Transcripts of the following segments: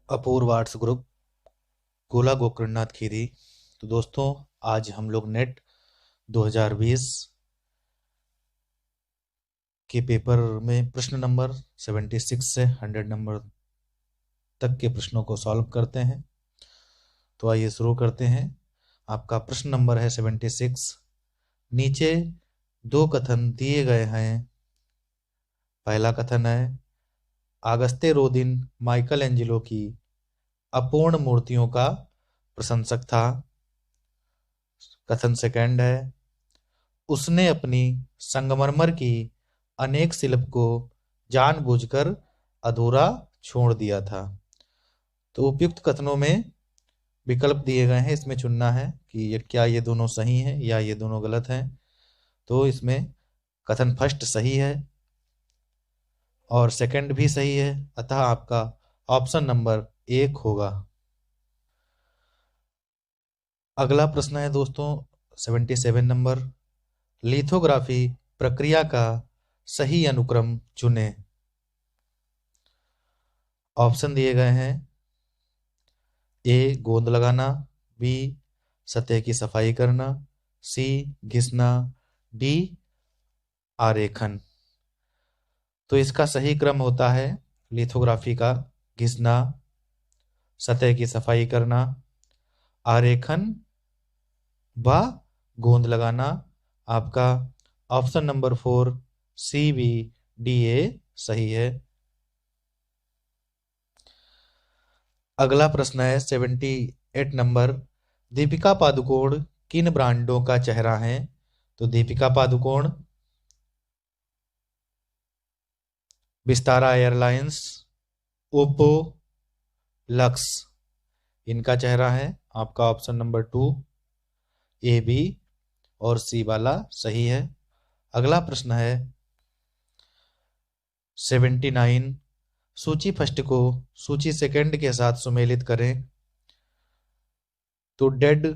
अपूर्व arts group, गोला गोकर्णनाथ खीरी। तो दोस्तों, आज हम लोग नेट 2020 के पेपर में प्रश्न नंबर 76 से 100 नंबर तक के प्रश्नों को सॉल्व करते हैं। तो आइए शुरू करते हैं। आपका प्रश्न नंबर है 76। नीचे दो कथन दिए गए हैं। पहला कथन है, आगस्ते रोदिन माइकल एंजेलो की अपूर्ण मूर्तियों का प्रशंसक था। कथन सेकंड है, उसने अपनी संगमरमर की अनेक शिल्प को जानबूझकर अधूरा छोड़ दिया था। तो उपयुक्त कथनों में विकल्प दिए गए हैं, इसमें चुनना है कि क्या ये दोनों सही हैं या ये दोनों गलत हैं। तो इसमें कथन फर्स्ट सही है और सेकंड भी सही है, अतः आपका ऑप्शन नंबर 1 होगा। अगला प्रश्न है दोस्तों 77 नंबर, लिथोग्राफी प्रक्रिया का सही अनुक्रम चुने। ऑप्शन दिए गए हैं, ए गोंद लगाना, बी सतह की सफाई करना, सी घिसना, डी आरेखन। तो इसका सही क्रम होता है लिथोग्राफी का घिसना, सतह की सफाई करना, आरेखन व गोंद लगाना। आपका option number 4 C B D A सही है। अगला प्रश्न है 78 नंबर, दीपिका पादुकोण किन ब्रांडों का चेहरा है। तो Deepika Padukone Vistara airlines, Oppo, lux, इनका चेहरा है। आपका ऑप्शन नंबर 2 ए बी और सी वाला सही है। अगला प्रश्न है 79, सूची फर्स्ट को सूची सेकंड के साथ सुमेलित करें। तो डेड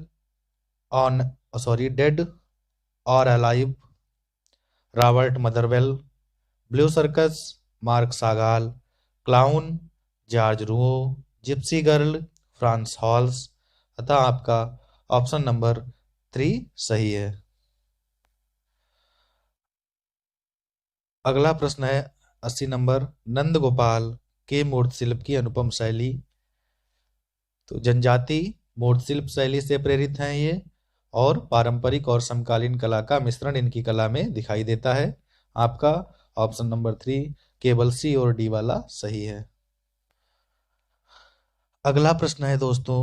और alive, Robert Motherwell, Blue Circus Marc Chagall, Clown Georges Rouault, Gypsy Girl Frans Hals. अतः आपका ऑप्शन नंबर 3 सही है। अगला प्रश्न है 80 नंबर, नंद गोपाल के मूर्तिशिल्प की अनुपम शैली। तो जनजाति मूर्तिशिल्प शैली से प्रेरित हैं ये, और पारंपरिक और समकालीन कला का मिश्रण इनकी कला में दिखाई देता है। आपका ऑप्शन नंबर 3 केवल सी और डी वाला सही है। अगला प्रश्न है दोस्तों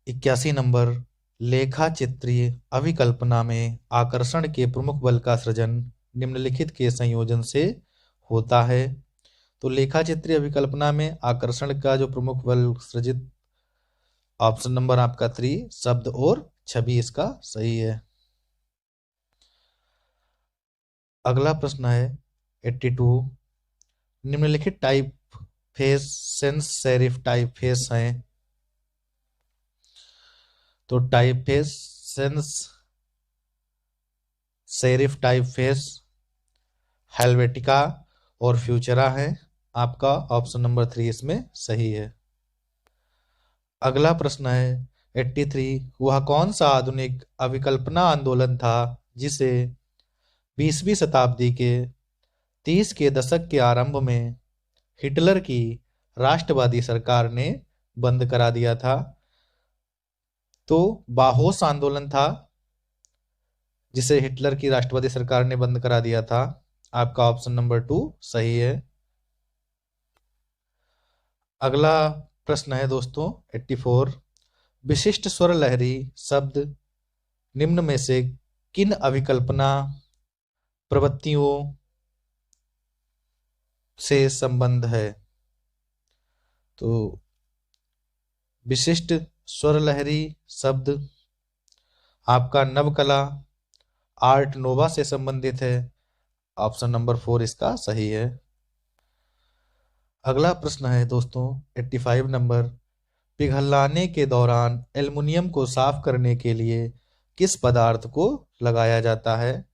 81 नंबर, लेखा चित्रीय अभिकल्पना में आकर्षण के प्रमुख बल का सृजन निम्नलिखित के संयोजन से होता है। तो लेखा चित्रीय अभिकल्पना में आकर्षण का जो प्रमुख बल सृजित, ऑप्शन नंबर आपका 3 शब्द और छवि इसका सही है। अगला प्रश्न है 82, निम्नलिखित type face sans serif type face हैं। तो type face sans serif type face Helvetica और फ्यूचरा है। आपका ऑप्शन नंबर 3 इसमें सही है। अगला प्रश्न है 83, वह कौन सा आधुनिक अभिकल्पना आंदोलन था जिसे 20वीं शताब्दी के 30 के दशक के आरंभ में हिटलर की राष्ट्रवादी सरकार ने बंद करा दिया था। तो बाहोस आंदोलन था जिसे हिटलर की राष्ट्रवादी सरकार ने बंद करा दिया था। आपका ऑप्शन नंबर 2 सही है। अगला प्रश्न है दोस्तों 84, विशिष्ट स्वर लहरी शब्द निम्न में से किन अभिकल्पना प्रवृत्तियों से संबंध है। तो विशिष्ट स्वर लहरी शब्द आपका नवकला आर्ट नोवा से संबंधित है। ऑप्शन नंबर 4 इसका सही है। अगला प्रश्न है दोस्तों 85 नंबर, पिघलाने के दौरान एल्युमिनियम को साफ करने के लिए किस पदार्थ को लगाया जाता है।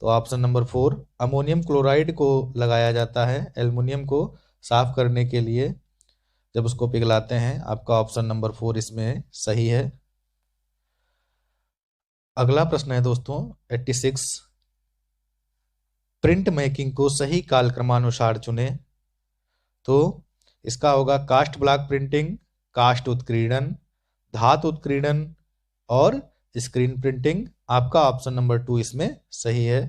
तो ऑप्शन नंबर 4 अमोनियम क्लोराइड को लगाया जाता है एल्युमिनियम को साफ करने के लिए। जब उसको पिघलाते हैं। आपका ऑप्शन नंबर 4 इसमें सही है। अगला प्रश्न है दोस्तों 86, प्रिंट मेकिंग को सही कालक्रमानुसार चुने। तो इसका होगा कास्ट ब्लॉक प्रिंटिंग, कास्ट उत्कीर्णन, धातु उत्कीर्णन और स्क्रीन प्रिंटिंग। आपका ऑप्शन नंबर 2 इसमें सही है।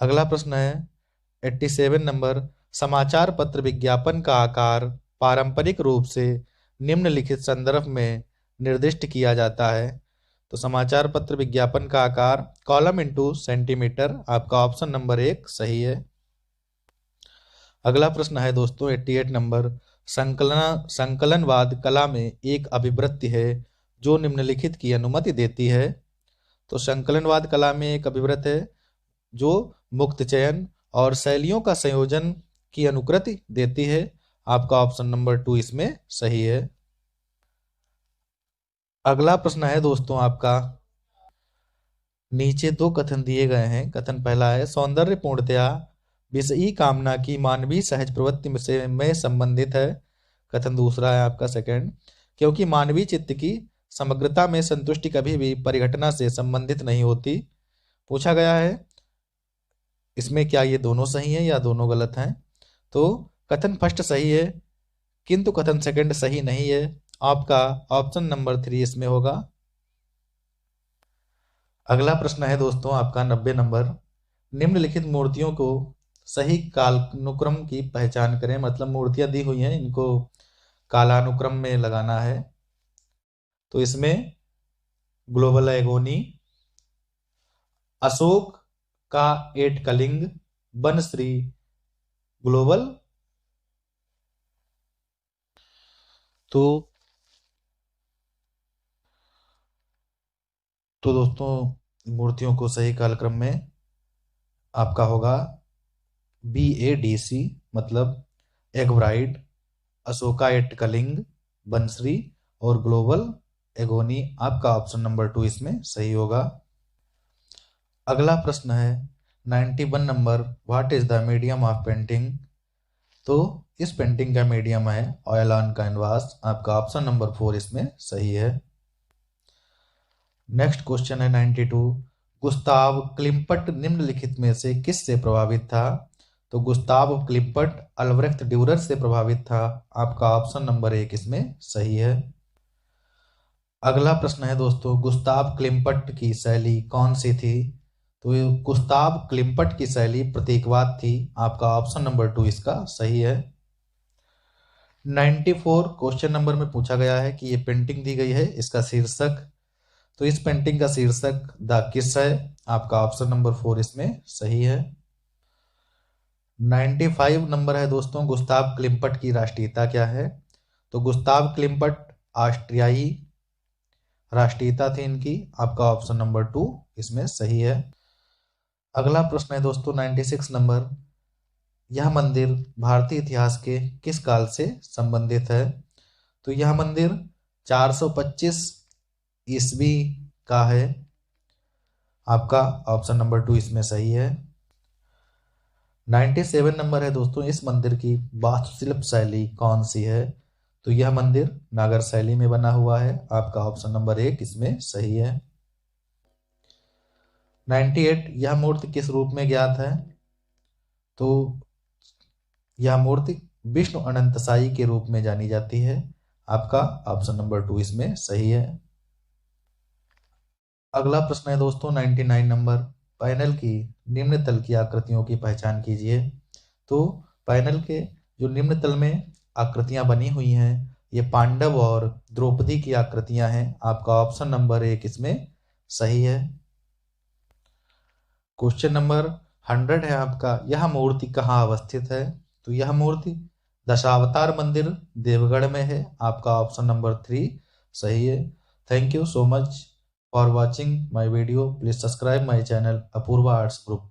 अगला प्रश्न है 87 नंबर, समाचार पत्र विज्ञापन का आकार पारंपरिक रूप से निम्नलिखित संदर्भ में निर्दिष्ट किया जाता है। तो समाचार पत्र विज्ञापन का आकार कॉलम इंटू सेंटीमीटर। आपका ऑप्शन नंबर 1 सही है। अगला प्रश्न है दोस्तों 88 नंबर, संकलनवाद कला में एक अभिवृत्ति है जो निम्नलिखित की अनुमति देती है। तो संकलनवाद कला में एक अभिवृत्ति है जो मुक्त चयन और शैलियों का संयोजन की अनुकृति देती है। आपका ऑप्शन नंबर 2 इसमें सही है। अगला प्रश्न है दोस्तों आपका, नीचे 2 कथन दिए गए हैं। कथन पहला है सौंदर्य पूर्णतया विषयी कामना की मानवीय सहज प्रवृत्ति से में संबंधित है। कथन दूसरा है आपका सेकंड, क्योंकि मानवीय चित्त की समग्रता में संतुष्टि कभी भी परिघटना से संबंधित नहीं होती। पूछा गया है इसमें क्या ये दोनों सही है या दोनों गलत हैं। तो कथन फर्स्ट सही है किंतु कथन सेकंड सही नहीं है। आपका ऑप्शन नंबर 3 इसमें होगा। अगला प्रश्न है दोस्तों आपका 90 नंबर, निम्नलिखित मूर्तियों को सही कालानुक्रम की पहचान करें। मतलब मूर्तियां दी हुई हैं, इनको कालानुक्रम में लगाना है। तो इसमें ग्लोबल एगोनी, अशोक का 8 कलिंग, बनश्री ग्लोबल। तो दोस्तों मूर्तियों को सही कालक्रम में आपका होगा BADC, मतलब एगब्राइड, अशोका एट कलिंग, बनश्री और ग्लोबल एगोनी। आपका ऑप्शन नंबर 2 इसमें सही होगा। अगला प्रश्न है 91 number, what is the medium of painting. तो इस पेंटिंग का मीडियम है ऑयल ऑन कैनवास। आपका ऑप्शन नंबर 4 इसमें सही है। नेक्स्ट क्वेश्चन है 92, गुस्ताव क्लिम्पट निम्नलिखित में से किस से प्रभावित था। तो गुस्ताव क्लिम्पट अल्ब्रेख्त ड्यूरर से प्रभावित था। आपका ऑप्शन नंबर 1 इसमें सही है। अगला प्रश्न है दोस्तों, गुस्ताव क्लिम्पट की शैली कौन सी थी। तो गुस्ताव क्लिम्पट की शैली प्रतीकवाद थी। आपका ऑप्शन नंबर 2 इसका सही है। 94 क्वेश्चन नंबर में पूछा गया है कि ये पेंटिंग दी गई है, इसका शीर्षक। तो इस पेंटिंग का शीर्षक द किस है। आपका ऑप्शन नंबर 4 इसमें सही है। 95 नंबर है दोस्तों, गुस्ताव क्लिम्पट की राष्ट्रीयता क्या है। तो गुस्ताव क्लिम्पट ऑस्ट्रियाई राष्ट्रीयता थी इनकी। आपका ऑप्शन नंबर 2 इसमें सही है। अगला प्रश्न है दोस्तों 96 नंबर, यह मंदिर भारतीय इतिहास के किस काल से संबंधित है। तो यह मंदिर 425 ईस्वी का है। आपका ऑप्शन नंबर 2 इसमें सही है। 97 नंबर है दोस्तों, इस मंदिर की वास्तुशिल्प शैली कौन सी है। तो यह मंदिर नागर शैली में बना हुआ है। आपका ऑप्शन नंबर 1 इसमें सही है। 98, यह मूर्ति किस रूप में ज्ञात है। तो यह मूर्ति विष्णु अनंत साई के रूप में जानी जाती है। आपका ऑप्शन नंबर 2 इसमें सही है। अगला प्रश्न है दोस्तों 99 नंबर, पैनल की निम्न तल की आकृतियों की पहचान कीजिए। तो पैनल के जो निम्न तल में आकृतियां बनी हुई हैं, ये पांडव और द्रौपदी की आकृतियां हैं। आपका ऑप्शन नंबर 1 इसमें सही है। क्वेश्चन नंबर 100 है आपका, यह मूर्ति कहाँ अवस्थित है। तो यह मूर्ति दशावतार मंदिर देवगढ़ में है। आपका ऑप्शन नंबर 3 सही है। Thank you so much for watching my video. Please subscribe my channel Apurva Arts Group.